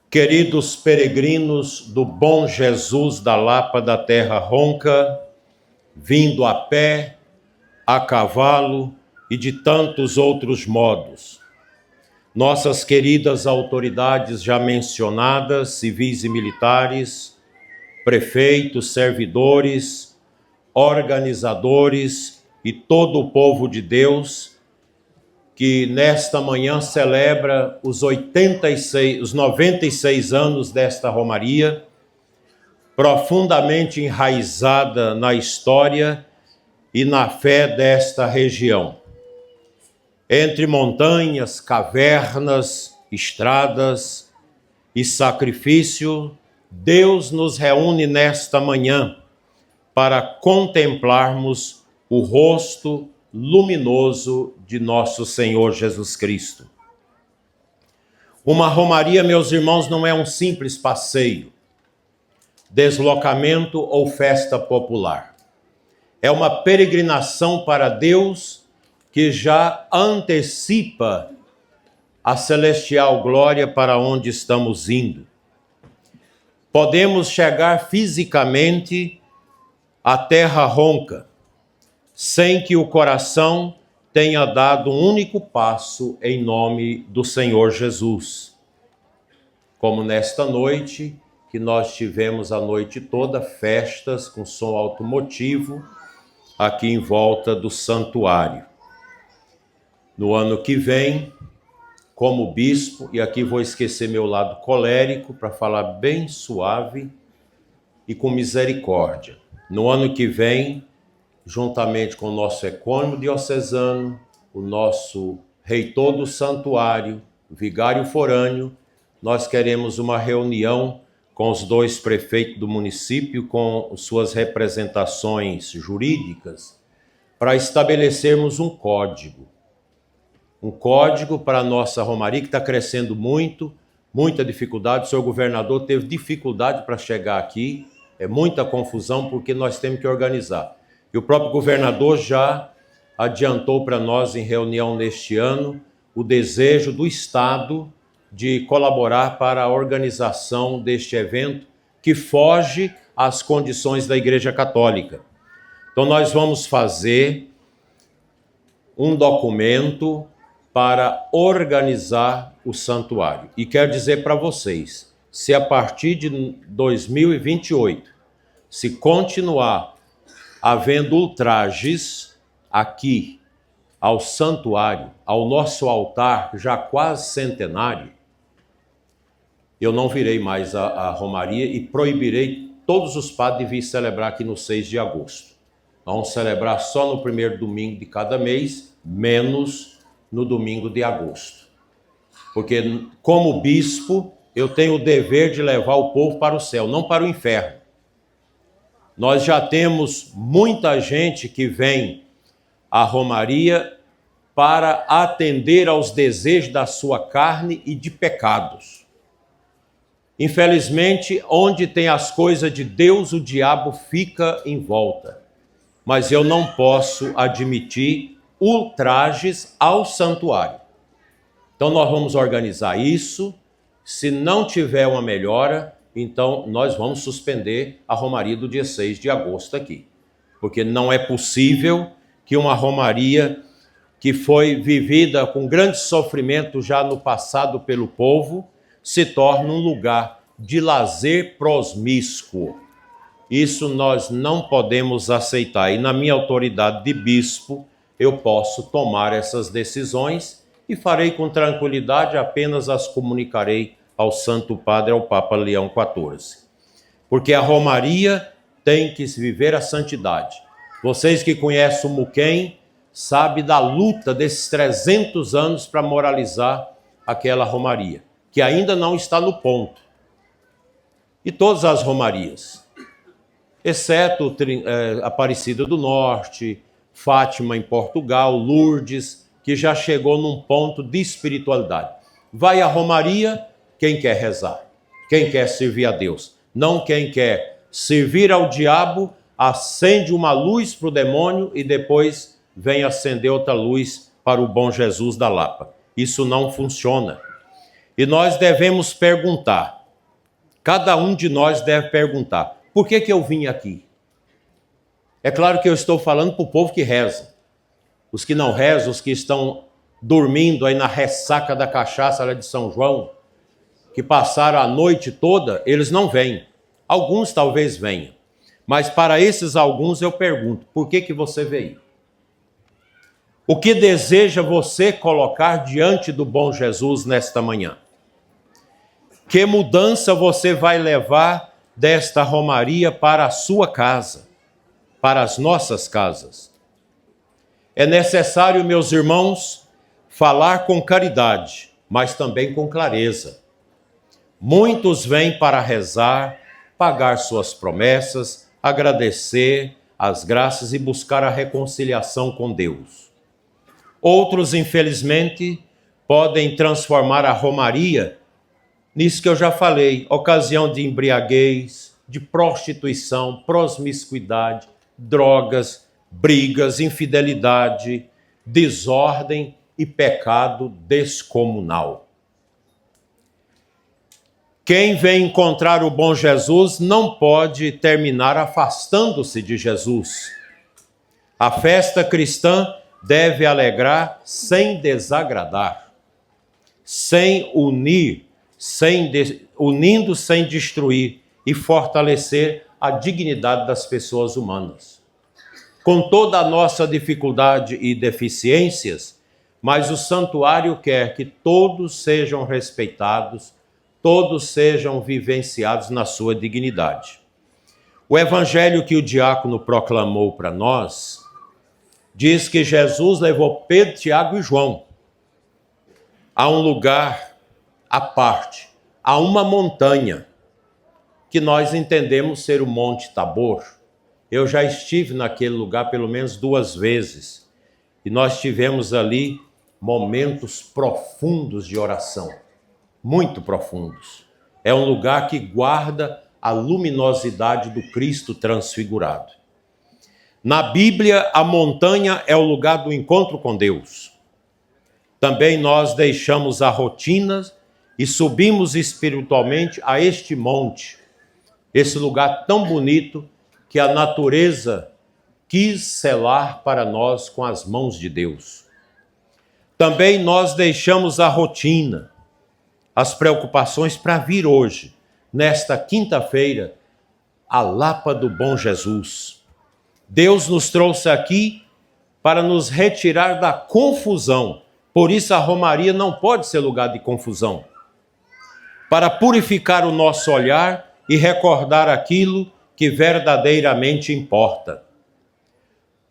Queridos peregrinos do Bom Jesus da Lapa da Terra Ronca, vindo a pé, a cavalo e de tantos outros modos. Nossas queridas autoridades já mencionadas, civis e militares, prefeitos, servidores, organizadores e todo o povo de Deus, que nesta manhã celebra os 96 anos desta romaria, profundamente enraizada na história e na fé desta região. Entre montanhas, cavernas, estradas e sacrifício, Deus nos reúne nesta manhã para contemplarmos o rosto luminoso de nosso Senhor Jesus Cristo. Uma romaria, meus irmãos, não é um simples passeio, deslocamento ou festa popular. É uma peregrinação para Deus que já antecipa a celestial glória para onde estamos indo. Podemos chegar fisicamente à Terra Ronca, sem que o coração tenha dado um único passo em nome do Senhor Jesus. Como nesta noite, que nós tivemos a noite toda festas com som automotivo aqui em volta do santuário. No ano que vem, como bispo, e aqui vou esquecer meu lado colérico para falar bem suave e com misericórdia. No ano que vem, juntamente com o nosso ecônomo diocesano, o nosso reitor do santuário, vigário forâneo, nós queremos uma reunião com os dois prefeitos do município, com suas representações jurídicas, para estabelecermos um código para a nossa romaria, que está crescendo muito, muita dificuldade. O senhor governador teve dificuldade para chegar aqui, é muita confusão, porque nós temos que organizar. E o próprio governador já adiantou para nós, em reunião neste ano, o desejo do Estado de colaborar para a organização deste evento, que foge às condições da Igreja Católica. Então, nós vamos fazer um documento para organizar o santuário. E quero dizer para vocês, se a partir de 2028, se continuar havendo ultrajes aqui ao santuário, ao nosso altar, já quase centenário, eu não virei mais a romaria e proibirei todos os padres de vir celebrar aqui no 6 de agosto. Vamos celebrar só no primeiro domingo de cada mês, menos no domingo de agosto. Porque, como bispo, eu tenho o dever de levar o povo para o céu, não para o inferno. Nós já temos muita gente que vem à romaria para atender aos desejos da sua carne e de pecados. Infelizmente, onde tem as coisas de Deus, o diabo fica em volta. Mas eu não posso admitir ultrajes ao santuário. Então nós vamos organizar isso. Se não tiver uma melhora, então nós vamos suspender a romaria do dia 6 de agosto aqui. Porque não é possível que uma romaria que foi vivida com grande sofrimento já no passado pelo povo, se torne um lugar de lazer prosmíscuo. Isso nós não podemos aceitar. E na minha autoridade de bispo, eu posso tomar essas decisões e farei com tranquilidade, apenas as comunicarei ao Santo Padre, ao Papa Leão XIV. Porque a romaria tem que viver a santidade. Vocês que conhecem o Muquem, sabem da luta desses 300 anos para moralizar aquela romaria, que ainda não está no ponto. E todas as romarias, exceto Aparecida do Norte, Fátima em Portugal, Lourdes, que já chegou num ponto de espiritualidade. Vai à romaria quem quer rezar, quem quer servir a Deus, não quem quer servir ao diabo, acende uma luz para o demônio e depois vem acender outra luz para o Bom Jesus da Lapa. Isso não funciona. E nós devemos perguntar, Cada um de nós deve perguntar: por que eu vim aqui? É claro que eu estou falando para o povo que reza. Os que não rezam, os que estão dormindo aí na ressaca da cachaça lá de São João, que passaram a noite toda, eles não vêm. Alguns talvez venham. Mas para esses alguns eu pergunto: por que você veio? O que deseja você colocar diante do bom Jesus nesta manhã? Que mudança você vai levar desta romaria para a sua casa, para as nossas casas? É necessário, meus irmãos, falar com caridade, mas também com clareza. Muitos vêm para rezar, pagar suas promessas, agradecer as graças e buscar a reconciliação com Deus. Outros, infelizmente, podem transformar a romaria nisso que eu já falei, ocasião de embriaguez, de prostituição, promiscuidade, drogas, brigas, infidelidade, desordem e pecado descomunal. Quem vem encontrar o bom Jesus não pode terminar afastando-se de Jesus. A festa cristã deve alegrar sem desagradar, sem unir, unindo sem destruir e fortalecer a dignidade das pessoas humanas. Com toda a nossa dificuldade e deficiências, mas o santuário quer que todos sejam respeitados, todos sejam vivenciados na sua dignidade. O evangelho que o diácono proclamou para nós diz que Jesus levou Pedro, Tiago e João a um lugar à parte, a uma montanha, que nós entendemos ser o Monte Tabor. Eu já estive naquele lugar pelo menos 2 vezes, e nós tivemos ali momentos profundos de oração, muito profundos. É um lugar que guarda a luminosidade do Cristo transfigurado. Na Bíblia, a montanha é o lugar do encontro com Deus. Também nós deixamos a rotina e subimos espiritualmente a este monte, esse lugar tão bonito que a natureza quis selar para nós com as mãos de Deus. Também nós deixamos a rotina, as preocupações para vir hoje, nesta quinta-feira, à Lapa do Bom Jesus. Deus nos trouxe aqui para nos retirar da confusão. Por isso a romaria não pode ser lugar de confusão. Para purificar o nosso olhar e recordar aquilo que verdadeiramente importa.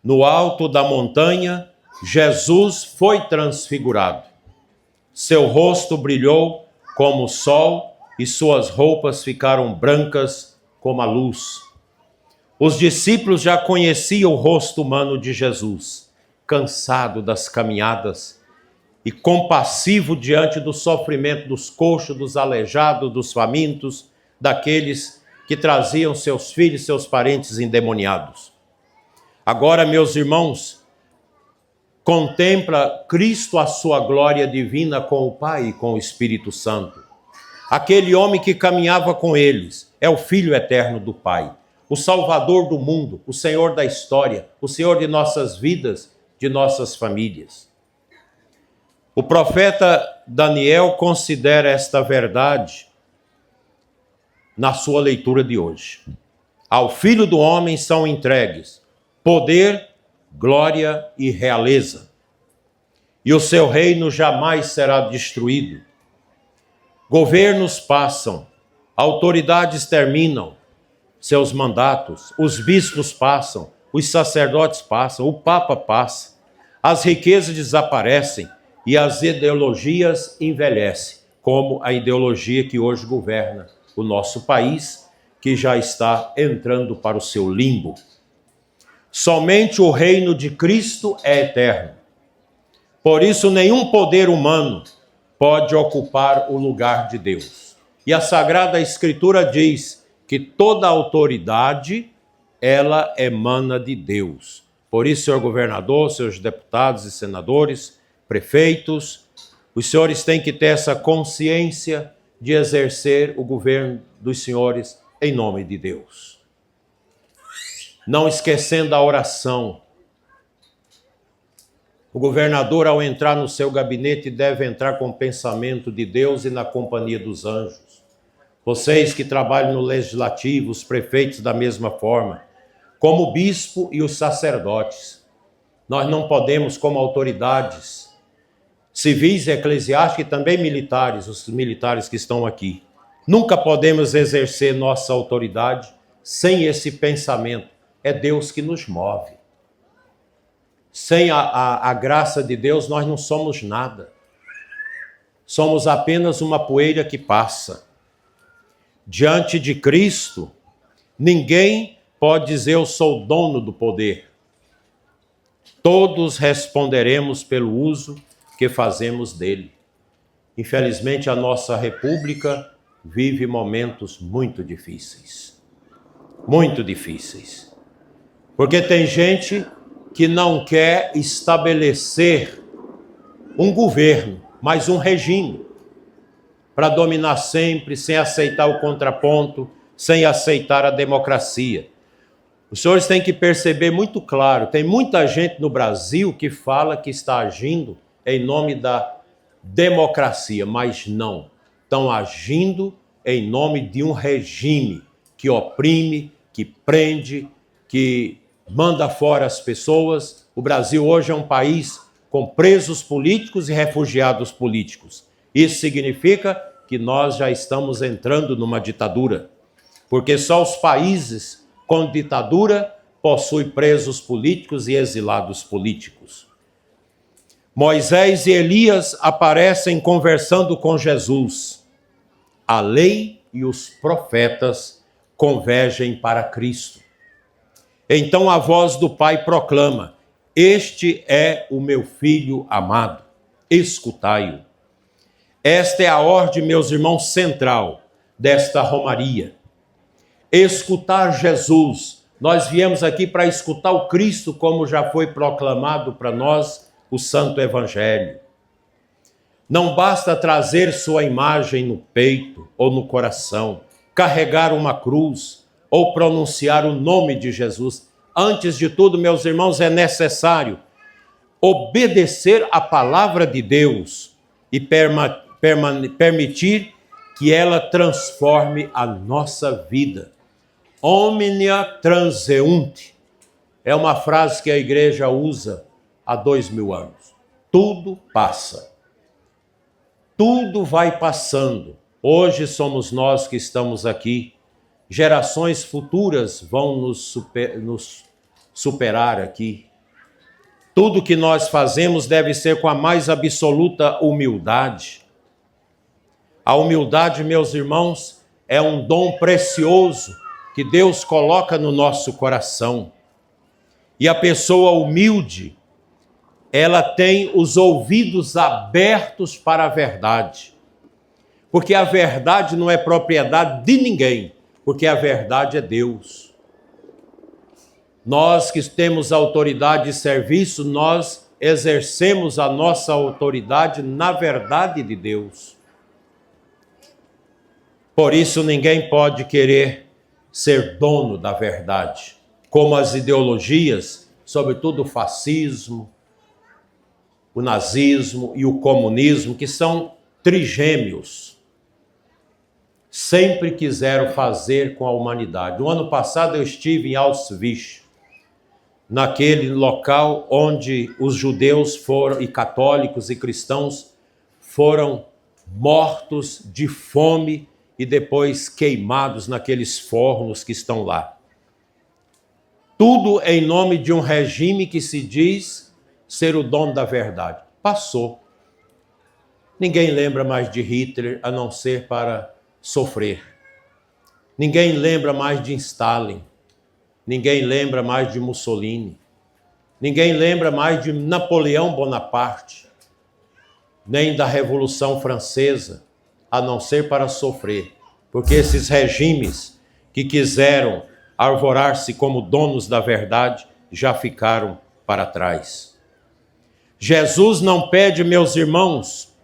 No alto da montanha, Jesus foi transfigurado. Seu rosto brilhou como o sol e suas roupas ficaram brancas como a luz. Os discípulos já conheciam o rosto humano de Jesus, cansado das caminhadas e compassivo diante do sofrimento dos coxos, dos aleijados, dos famintos, daqueles que traziam seus filhos, seus parentes endemoniados. Agora, meus irmãos, contempla Cristo a sua glória divina com o Pai e com o Espírito Santo. Aquele homem que caminhava com eles é o Filho eterno do Pai, o Salvador do mundo, o Senhor da história, o Senhor de nossas vidas, de nossas famílias. O profeta Daniel considera esta verdade na sua leitura de hoje. Ao Filho do Homem são entregues poder, glória e realeza, e o seu reino jamais será destruído. Governos passam, autoridades terminam seus mandatos, os bispos passam, os sacerdotes passam, o Papa passa, as riquezas desaparecem e as ideologias envelhecem, como a ideologia que hoje governa o nosso país, que já está entrando para o seu limbo. Somente o reino de Cristo é eterno. Por isso, nenhum poder humano pode ocupar o lugar de Deus. E a Sagrada Escritura diz que toda autoridade, ela emana de Deus. Por isso, senhor governador, seus deputados e senadores, prefeitos, os senhores têm que ter essa consciência de exercer o governo dos senhores em nome de Deus. Não esquecendo a oração. O governador, ao entrar no seu gabinete, deve entrar com o pensamento de Deus e na companhia dos anjos. Vocês que trabalham no legislativo, os prefeitos da mesma forma, como o bispo e os sacerdotes. Nós não podemos, como autoridades civis e eclesiásticas e também militares, os militares que estão aqui, nunca podemos exercer nossa autoridade sem esse pensamento. É Deus que nos move. Sem a graça de Deus, nós não somos nada. Somos apenas uma poeira que passa. Diante de Cristo, ninguém pode dizer eu sou dono do poder. Todos responderemos pelo uso que fazemos dele. Infelizmente, a nossa república vive momentos muito difíceis. Muito difíceis. Porque tem gente que não quer estabelecer um governo, mas um regime, para dominar sempre, sem aceitar o contraponto, sem aceitar a democracia. Os senhores têm que perceber muito claro, tem muita gente no Brasil que fala que está agindo em nome da democracia, mas não. Estão agindo em nome de um regime que oprime, que prende, que manda fora as pessoas. O Brasil hoje é um país com presos políticos e refugiados políticos. Isso significa que nós já estamos entrando numa ditadura, porque só os países com ditadura possuem presos políticos e exilados políticos. Moisés e Elias aparecem conversando com Jesus. A lei e os profetas convergem para Cristo. Então a voz do Pai proclama: este é o meu filho amado, escutai-o. Esta é a ordem, meus irmãos, central desta romaria. Escutar Jesus. Nós viemos aqui para escutar o Cristo, como já foi proclamado para nós o Santo Evangelho. Não basta trazer sua imagem no peito ou no coração, carregar uma cruz ou pronunciar o nome de Jesus. Antes de tudo, meus irmãos, é necessário obedecer à palavra de Deus e permitir que ela transforme a nossa vida. Omnia transeunt é uma frase que a igreja usa há 2000 anos. Tudo passa. Tudo vai passando. Hoje somos nós que estamos aqui. Gerações futuras vão nos superar aqui. Tudo que nós fazemos deve ser com a mais absoluta humildade. A humildade, meus irmãos, é um dom precioso que Deus coloca no nosso coração. E a pessoa humilde, ela tem os ouvidos abertos para a verdade. Porque a verdade não é propriedade de ninguém, porque a verdade é Deus. Nós que temos autoridade e serviço, nós exercemos a nossa autoridade na verdade de Deus. Por isso ninguém pode querer ser dono da verdade, como as ideologias, sobretudo o fascismo, o nazismo e o comunismo, que são trigêmeos, sempre quiseram fazer com a humanidade. No ano passado eu estive em Auschwitz, naquele local onde os judeus foram, e católicos e cristãos foram mortos de fome e depois queimados naqueles fornos que estão lá. Tudo em nome de um regime que se diz ser o dono da verdade. Passou. Ninguém lembra mais de Hitler a não ser para sofrer. Ninguém lembra mais de Stalin. Ninguém lembra mais de Mussolini. Ninguém lembra mais de Napoleão Bonaparte, nem da Revolução Francesa, a não ser para sofrer. Porque esses regimes que quiseram arvorar-se como donos da verdade já ficaram para trás. Jesus não pede, meus irmãos,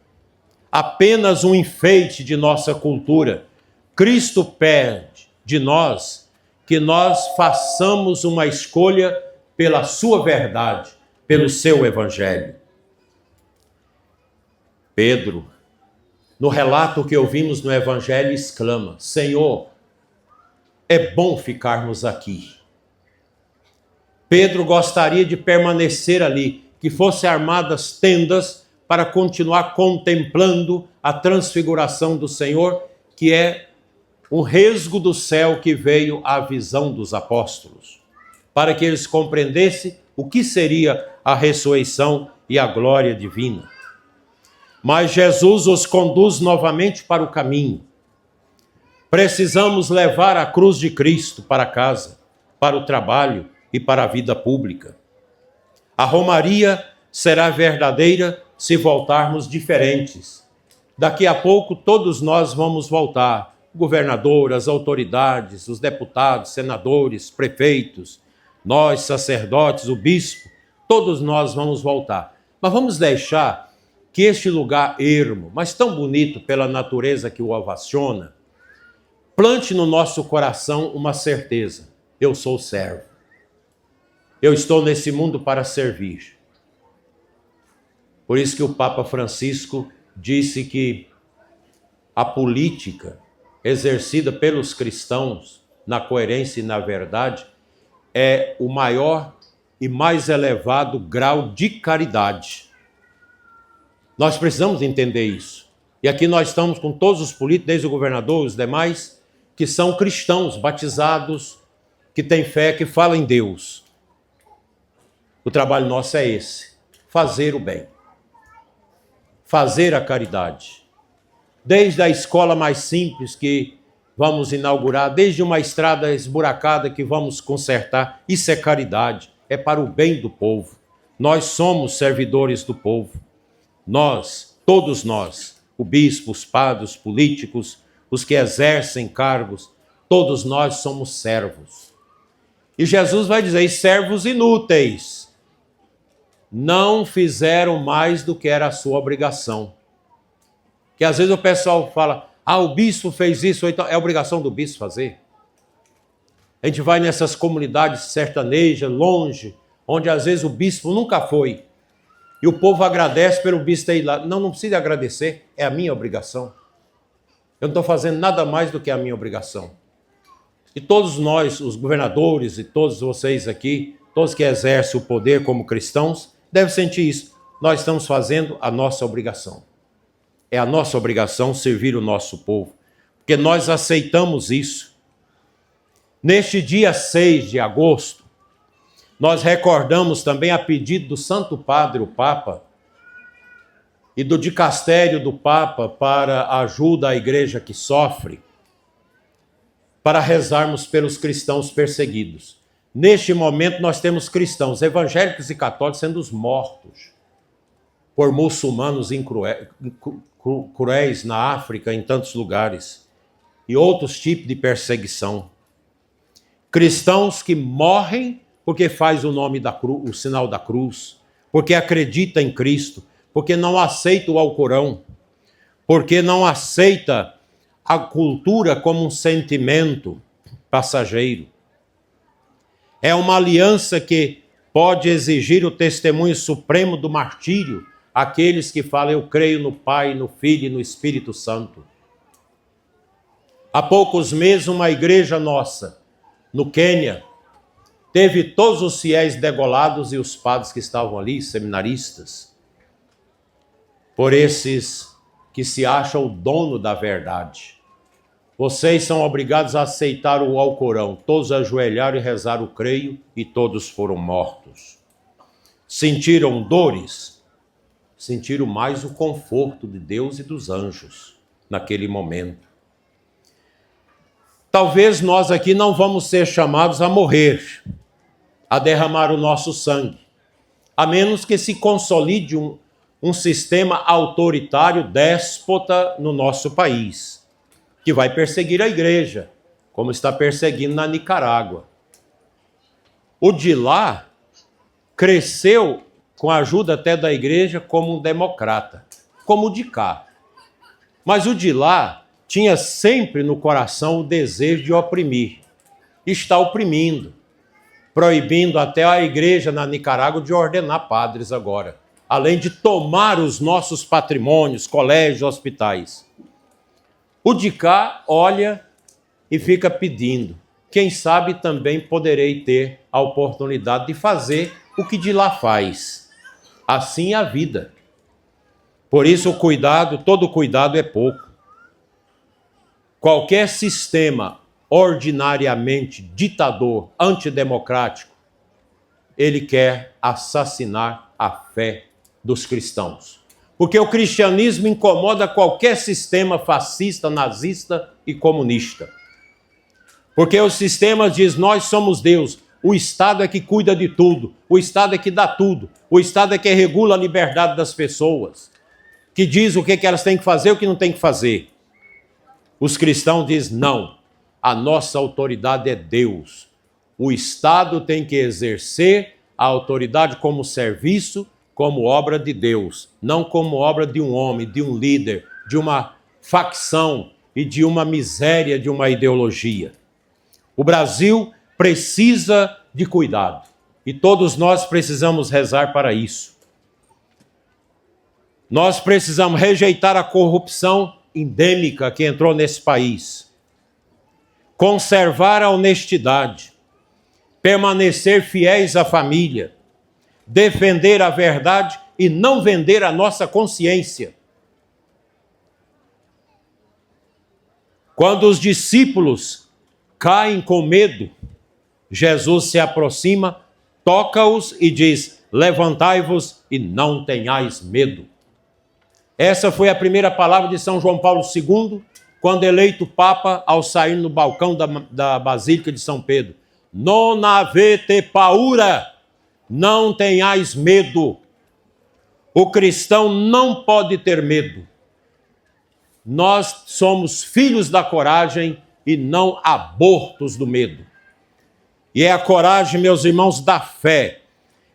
apenas um enfeite de nossa cultura. Cristo pede de nós que nós façamos uma escolha pela sua verdade, pelo seu evangelho. Pedro, no relato que ouvimos no evangelho, exclama: Senhor, é bom ficarmos aqui. Pedro gostaria de permanecer ali, que fossem armadas tendas para continuar contemplando a transfiguração do Senhor, que é um resgo do céu que veio à visão dos apóstolos, para que eles compreendessem o que seria a ressurreição e a glória divina. Mas Jesus os conduz novamente para o caminho. Precisamos levar a cruz de Cristo para casa, para o trabalho e para a vida pública. A romaria será verdadeira se voltarmos diferentes. Daqui a pouco todos nós vamos voltar. O governador, as autoridades, os deputados, senadores, prefeitos, nós, sacerdotes, o bispo, todos nós vamos voltar. Mas vamos deixar que este lugar ermo, mas tão bonito pela natureza que o ovaciona, plante no nosso coração uma certeza: eu sou servo. Eu estou nesse mundo para servir. Por isso que o Papa Francisco disse que a política exercida pelos cristãos na coerência e na verdade é o maior e mais elevado grau de caridade. Nós precisamos entender isso. E aqui nós estamos com todos os políticos, desde o governador e os demais, que são cristãos, batizados, que têm fé, que falam em Deus. O trabalho nosso é esse: fazer o bem, fazer a caridade. Desde a escola mais simples que vamos inaugurar, desde uma estrada esburacada que vamos consertar, isso é caridade, é para o bem do povo. Nós somos servidores do povo. Nós, todos nós, o bispo, os padres, os políticos, os que exercem cargos, todos nós somos servos. E Jesus vai dizer: servos inúteis, não fizeram mais do que era a sua obrigação. Que às vezes o pessoal fala: o bispo fez isso, então é obrigação do bispo fazer. A gente vai nessas comunidades sertanejas, longe, onde às vezes o bispo nunca foi. E o povo agradece pelo bispo ter ido lá. Não precisa agradecer, é a minha obrigação. Eu não estou fazendo nada mais do que a minha obrigação. E todos nós, os governadores e todos vocês aqui, todos que exercem o poder como cristãos, devem sentir isso. Nós estamos fazendo a nossa obrigação. É a nossa obrigação servir o nosso povo, porque nós aceitamos isso. Neste dia 6 de agosto, nós recordamos também, a pedido do Santo Padre, o Papa, e do dicastério do Papa para a ajuda à igreja que sofre, para rezarmos pelos cristãos perseguidos. Neste momento nós temos cristãos evangélicos e católicos sendo mortos por muçulmanos cruéis na África, em tantos lugares, e outros tipos de perseguição. Cristãos que morrem porque faz o nome da cruz, o sinal da cruz, porque acredita em Cristo, porque não aceita o Alcorão, porque não aceita a cultura como um sentimento passageiro. É uma aliança que pode exigir o testemunho supremo do martírio, aqueles que falam: eu creio no Pai, no Filho e no Espírito Santo. Há poucos meses, uma igreja nossa, no Quênia, teve todos os fiéis degolados e os padres que estavam ali, seminaristas, por esses que se acham o dono da verdade. Vocês são obrigados a aceitar o Alcorão. Todos ajoelharam e rezaram o creio e todos foram mortos. Sentiram dores? Sentiram mais o conforto de Deus e dos anjos naquele momento. Talvez nós aqui não vamos ser chamados a morrer, a derramar o nosso sangue, a menos que se consolide um sistema autoritário, déspota no nosso país, que vai perseguir a igreja, como está perseguindo na Nicarágua. O de lá cresceu com a ajuda até da igreja como um democrata, como o de cá. Mas o de lá tinha sempre no coração o desejo de oprimir. Está oprimindo, proibindo até a igreja na Nicarágua de ordenar padres agora, além de tomar os nossos patrimônios, colégios, hospitais. O de cá olha e fica pedindo. Quem sabe também poderei ter a oportunidade de fazer o que de lá faz. Assim é a vida. Por isso o cuidado, todo cuidado é pouco. Qualquer sistema ordinariamente ditador, antidemocrático, ele quer assassinar a fé dos cristãos. Porque o cristianismo incomoda qualquer sistema fascista, nazista e comunista. Porque o sistema diz, nós somos Deus, o Estado é que cuida de tudo, o Estado é que dá tudo, o Estado é que regula a liberdade das pessoas, que diz o que elas têm que fazer e o que não têm que fazer. Os cristãos dizem, não, a nossa autoridade é Deus. O Estado tem que exercer a autoridade como serviço, como obra de Deus, não como obra de um homem, de um líder, de uma facção e de uma miséria, de uma ideologia. O Brasil precisa de cuidado e todos nós precisamos rezar para isso. Nós precisamos rejeitar a corrupção endêmica que entrou nesse país, conservar a honestidade, permanecer fiéis à família, defender a verdade e não vender a nossa consciência. Quando os discípulos caem com medo, Jesus se aproxima, toca-os e diz, levantai-vos e não tenhais medo. Essa foi a primeira palavra de São João Paulo II, quando eleito Papa, ao sair no balcão da Basílica de São Pedro. Non avete paura, não tenhais medo. O cristão não pode ter medo. Nós somos filhos da coragem e não abortos do medo. E é a coragem, meus irmãos, da fé.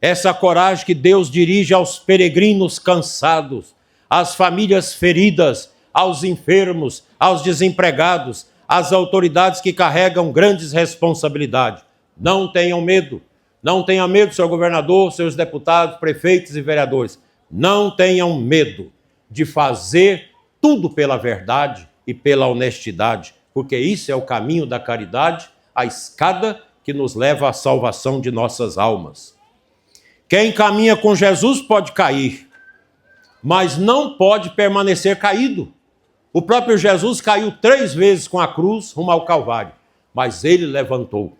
Essa coragem que Deus dirige aos peregrinos cansados, às famílias feridas, aos enfermos, aos desempregados, às autoridades que carregam grandes responsabilidades. Não tenham medo. Não tenham medo, senhor governador, seus deputados, prefeitos e vereadores. Não tenham medo de fazer tudo pela verdade e pela honestidade, porque isso é o caminho da caridade, a escada que nos leva à salvação de nossas almas. Quem caminha com Jesus pode cair, mas não pode permanecer caído. O próprio Jesus caiu 3 vezes com a cruz rumo ao Calvário, mas ele levantou.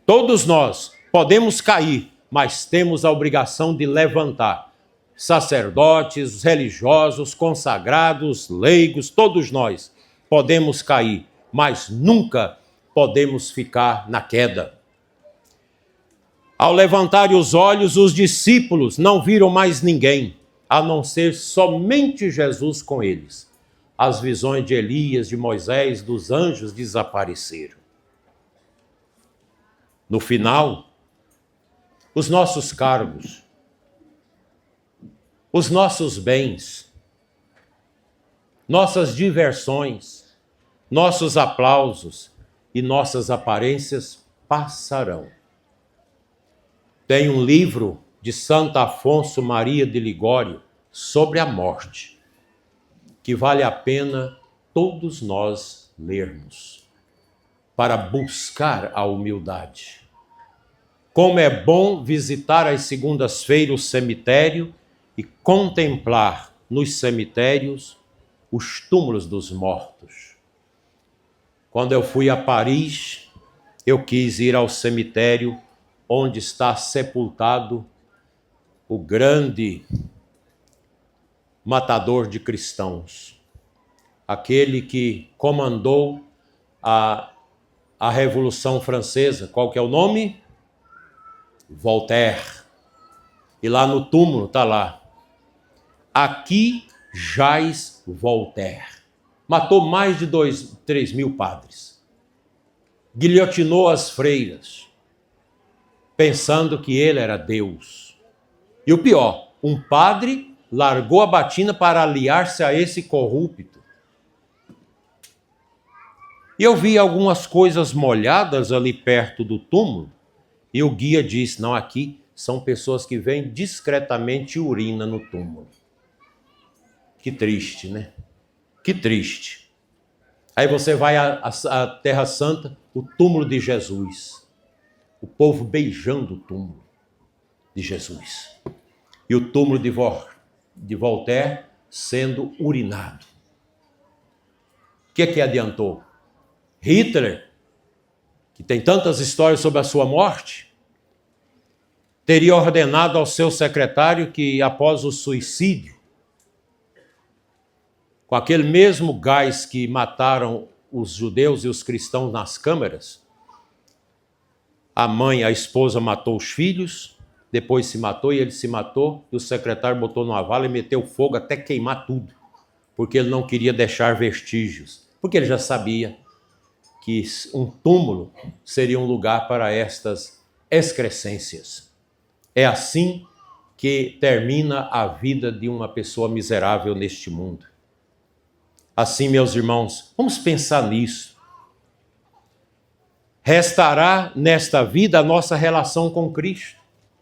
Todos nós podemos cair, mas temos a obrigação de levantar. Sacerdotes, religiosos, consagrados, leigos, todos nós podemos cair, mas nunca podemos ficar na queda. Ao levantarem os olhos, os discípulos não viram mais ninguém, a não ser somente Jesus com eles. As visões de Elias, de Moisés, dos anjos desapareceram. No final, os nossos cargos, os nossos bens, nossas diversões, nossos aplausos e nossas aparências passarão. Tem um livro de Santo Afonso Maria de Ligório sobre a morte, que vale a pena todos nós lermos, para buscar a humildade. Como é bom visitar às segundas-feiras o cemitério e contemplar nos cemitérios os túmulos dos mortos. Quando eu fui a Paris, eu quis ir ao cemitério onde está sepultado o grande matador de cristãos, aquele que comandou a Revolução Francesa. Qual que é o nome? Voltaire. E lá no túmulo está lá: aqui jaz Voltaire. Matou mais de 3 mil padres. Guilhotinou as freiras, pensando que ele era Deus. E o pior, um padre largou a batina para aliar-se a esse corrupto. E eu vi algumas coisas molhadas ali perto do túmulo, e o guia disse, não, aqui são pessoas que vêm discretamente e urina no túmulo. Que triste, né? Que triste. Aí você vai à Terra Santa, o túmulo de Jesus. O povo beijando o túmulo de Jesus. E o túmulo de Voltaire sendo urinado. O que adiantou? Hitler, que tem tantas histórias sobre a sua morte, teria ordenado ao seu secretário que, após o suicídio, com aquele mesmo gás que mataram os judeus e os cristãos nas câmaras, a mãe, a esposa matou os filhos, depois se matou e ele se matou, e o secretário botou numa vala e meteu fogo até queimar tudo, porque ele não queria deixar vestígios, porque ele já sabia que um túmulo seria um lugar para estas excrescências. É assim que termina a vida de uma pessoa miserável neste mundo. Assim, meus irmãos, vamos pensar nisso. Restará nesta vida a nossa relação com Cristo.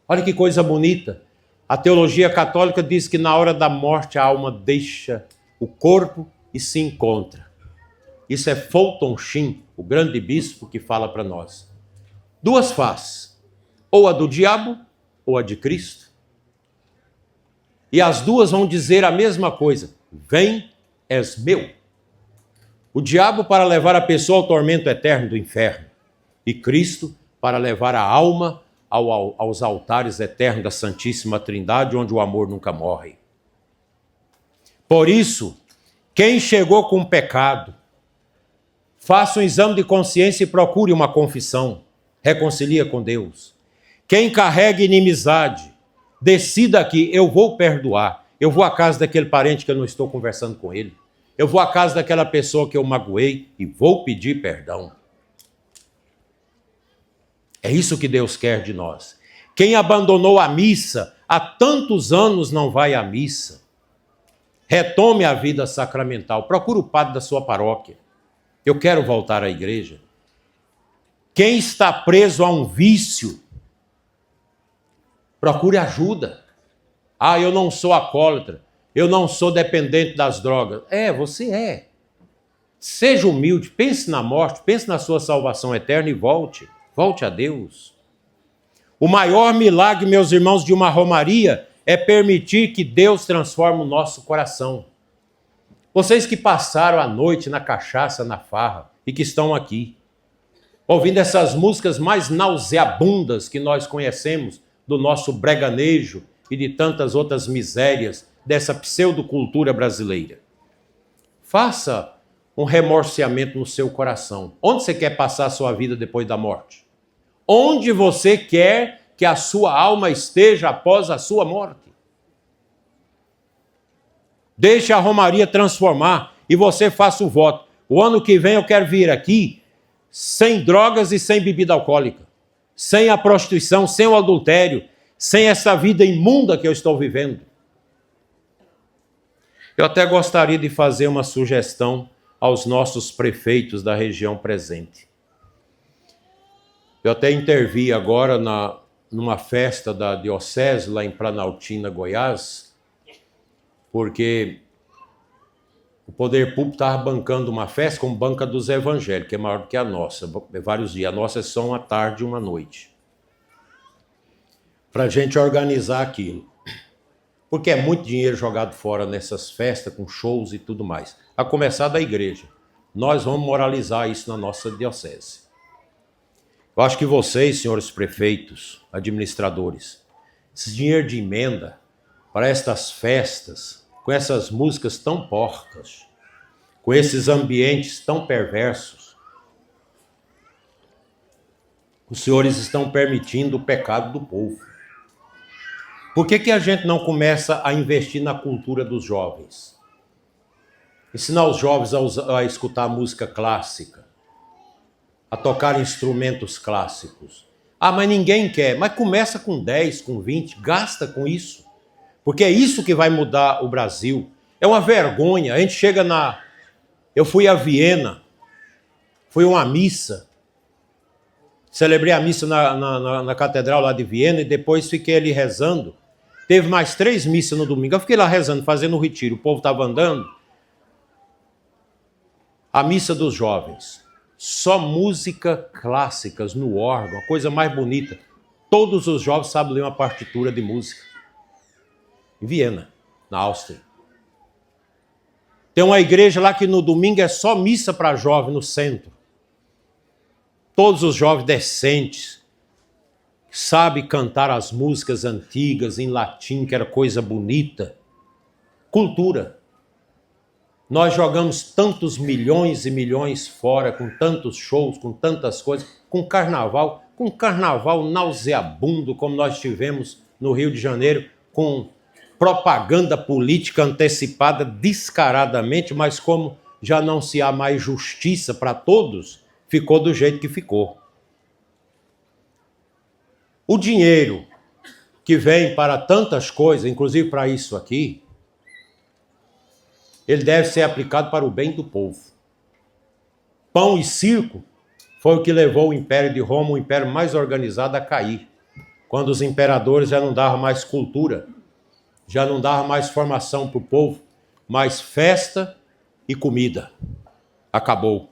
Olha que coisa bonita. A teologia católica diz que na hora da morte a alma deixa o corpo e se encontra. Isso é Fulton Sheen, o grande bispo, que fala para nós. Duas faces, ou a do diabo ou a de Cristo. E as duas vão dizer a mesma coisa. Vem, és meu. O diabo para levar a pessoa ao tormento eterno do inferno. E Cristo para levar a alma aos altares eternos da Santíssima Trindade, onde o amor nunca morre. Por isso, quem chegou com pecado, faça um exame de consciência e procure uma confissão. Reconcilia com Deus. Quem carrega inimizade, decida que eu vou perdoar. Eu vou à casa daquele parente que eu não estou conversando com ele. Eu vou à casa daquela pessoa que eu magoei e vou pedir perdão. É isso que Deus quer de nós. Quem abandonou a missa há tantos anos não vai à missa. Retome a vida sacramental. Procure o padre da sua paróquia. Eu quero voltar à igreja. Quem está preso a um vício, procure ajuda. Ah, eu não sou alcoólatra. Eu não sou dependente das drogas. Você é. Seja humilde, pense na morte, pense na sua salvação eterna e volte. Volte a Deus. O maior milagre, meus irmãos, de uma romaria é permitir que Deus transforme o nosso coração. Vocês que passaram a noite na cachaça, na farra, e que estão aqui, ouvindo essas músicas mais nauseabundas que nós conhecemos, do nosso breganejo e de tantas outras misérias dessa pseudocultura brasileira. Faça um remorseamento no seu coração. Onde você quer passar a sua vida depois da morte? Onde você quer que a sua alma esteja após a sua morte? Deixe a romaria transformar e você faça o voto. O ano que vem eu quero vir aqui sem drogas e sem bebida alcoólica, sem a prostituição, sem o adultério, sem essa vida imunda que eu estou vivendo. Eu até gostaria de fazer uma sugestão aos nossos prefeitos da região presente. Eu até intervi agora numa festa da diocese lá em Planaltina, Goiás, porque o poder público estava bancando uma festa como banca dos evangélicos, que é maior do que a nossa, vários dias. A nossa é só uma tarde e uma noite. Para a gente organizar aquilo. Porque é muito dinheiro jogado fora nessas festas, com shows e tudo mais. A começar da igreja. Nós vamos moralizar isso na nossa diocese. Eu acho que vocês, senhores prefeitos, administradores, esse dinheiro de emenda para estas festas, com essas músicas tão porcas, com esses ambientes tão perversos, os senhores estão permitindo o pecado do povo. Por que a gente não começa a investir na cultura dos jovens? Ensinar os jovens a escutar música clássica, a tocar instrumentos clássicos. Ah, mas ninguém quer. Mas começa com 10, com 20, gasta com isso. Porque é isso que vai mudar o Brasil. É uma vergonha. A gente chega Eu fui a Viena Fui a uma missa, celebrei a missa na catedral lá de Viena e depois fiquei ali rezando. Teve mais 3 missas no domingo. Eu fiquei lá rezando, fazendo o retiro. O povo estava andando. A missa dos jovens. Só música clássicas no órgão, a coisa mais bonita. Todos os jovens sabem ler uma partitura de música. Em Viena, na Áustria. Tem uma igreja lá que no domingo é só missa para jovem no centro. Todos os jovens decentes, sabem cantar as músicas antigas em latim, que era coisa bonita. Cultura. Nós jogamos tantos milhões e milhões fora, com tantos shows, com tantas coisas, com carnaval nauseabundo, como nós tivemos no Rio de Janeiro, com propaganda política antecipada descaradamente, mas como já não se há mais justiça para todos, ficou do jeito que ficou. O dinheiro que vem para tantas coisas, inclusive para isso aqui, ele deve ser aplicado para o bem do povo. Pão e circo foi o que levou o Império de Roma, o império mais organizado, a cair. Quando os imperadores já não davam mais cultura, já não davam mais formação para o povo, mais festa e comida. Acabou.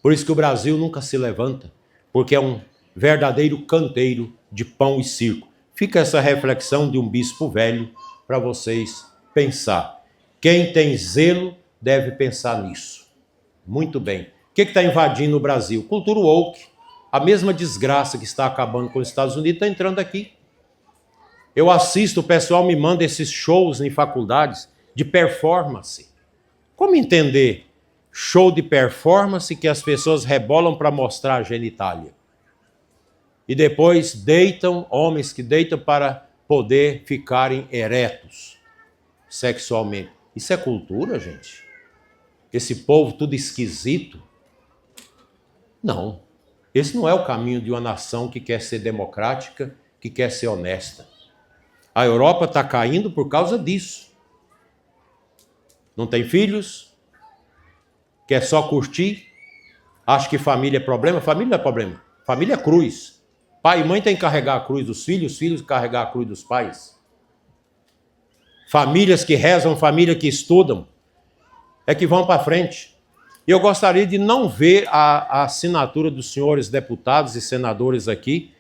Por isso que o Brasil nunca se levanta, porque é um verdadeiro canteiro de pão e circo. Fica essa reflexão de um bispo velho para vocês pensar. Quem tem zelo deve pensar nisso. Muito bem. O que está invadindo o Brasil? Cultura woke. A mesma desgraça que está acabando com os Estados Unidos está entrando aqui. Eu assisto, o pessoal me manda esses shows em faculdades de performance. Como entender show de performance que as pessoas rebolam para mostrar a genitália? E depois deitam, homens que deitam para poder ficarem eretos sexualmente. Isso é cultura, gente? Esse povo tudo esquisito? Não. Esse não é o caminho de uma nação que quer ser democrática, que quer ser honesta. A Europa está caindo por causa disso. Não tem filhos, quer só curtir, acha que família é problema. Família não é problema, família é cruz. Pai e mãe têm que carregar a cruz dos filhos, os filhos carregar a cruz dos pais. Famílias que rezam, famílias que estudam, é que vão para frente. E eu gostaria de não ver a assinatura dos senhores deputados e senadores aqui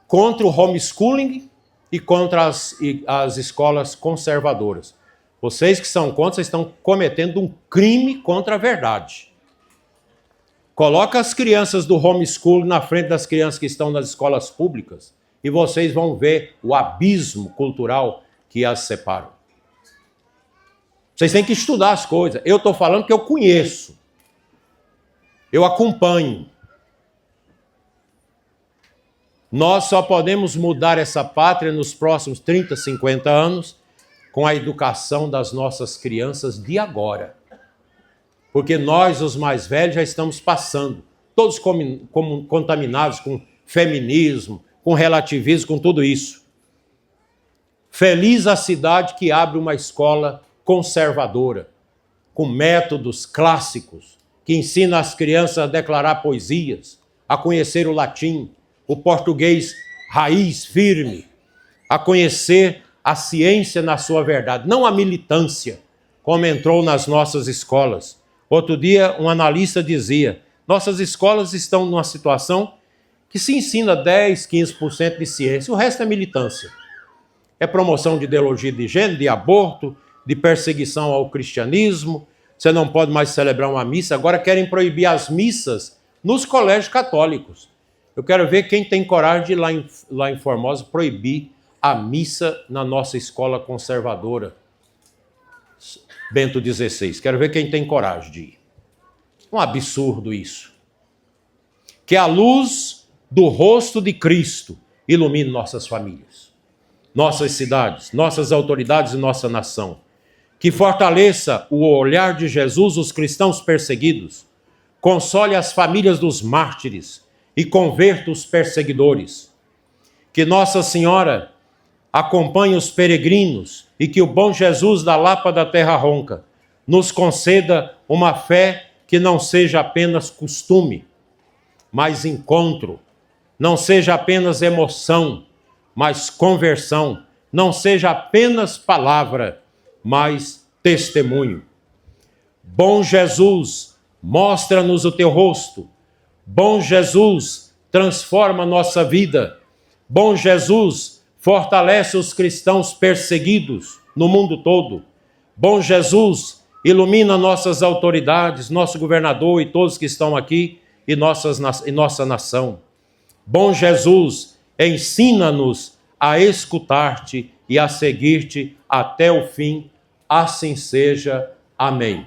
contra o homeschooling e contra as escolas conservadoras. Vocês que são contra, vocês estão cometendo um crime contra a verdade. Coloca as crianças do homeschooling na frente das crianças que estão nas escolas públicas e vocês vão ver o abismo cultural que as separam. Vocês têm que estudar as coisas. Eu estou falando que eu conheço. Eu acompanho. Nós só podemos mudar essa pátria nos próximos 30, 50 anos com a educação das nossas crianças de agora. Porque nós, os mais velhos, já estamos passando. Todos contaminados com feminismo, com relativismo, com tudo isso. Feliz a cidade que abre uma escola conservadora, com métodos clássicos, que ensina as crianças a declarar poesias, a conhecer o latim, o português raiz, firme, a conhecer a ciência na sua verdade, não a militância, como entrou nas nossas escolas. Outro dia, um analista dizia, nossas escolas estão numa situação que se ensina 10, 15% de ciência, o resto é militância. É promoção de ideologia de gênero, de aborto, de perseguição ao cristianismo. Você não pode mais celebrar uma missa. Agora querem proibir as missas nos colégios católicos. Eu quero ver quem tem coragem de ir lá em Formosa proibir a missa na nossa escola conservadora. Bento XVI. Quero ver quem tem coragem de ir. Um absurdo isso. Que a luz do rosto de Cristo ilumine nossas famílias, nossas cidades, nossas autoridades e nossa nação. Que fortaleça o olhar de Jesus os cristãos perseguidos, console as famílias dos mártires e converta os perseguidores. Que Nossa Senhora acompanhe os peregrinos e que o bom Jesus da Lapa da Terra Ronca nos conceda uma fé que não seja apenas costume, mas encontro. Não seja apenas emoção, mas conversão. Não seja apenas palavra, mas testemunho. Bom Jesus, mostra-nos o teu rosto. Bom Jesus, transforma nossa vida. Bom Jesus, fortalece os cristãos perseguidos no mundo todo. Bom Jesus, ilumina nossas autoridades, nosso governador e todos que estão aqui e nossa nação. Bom Jesus, ensina-nos a escutar-te e a seguir-te até o fim. Assim seja. Amém.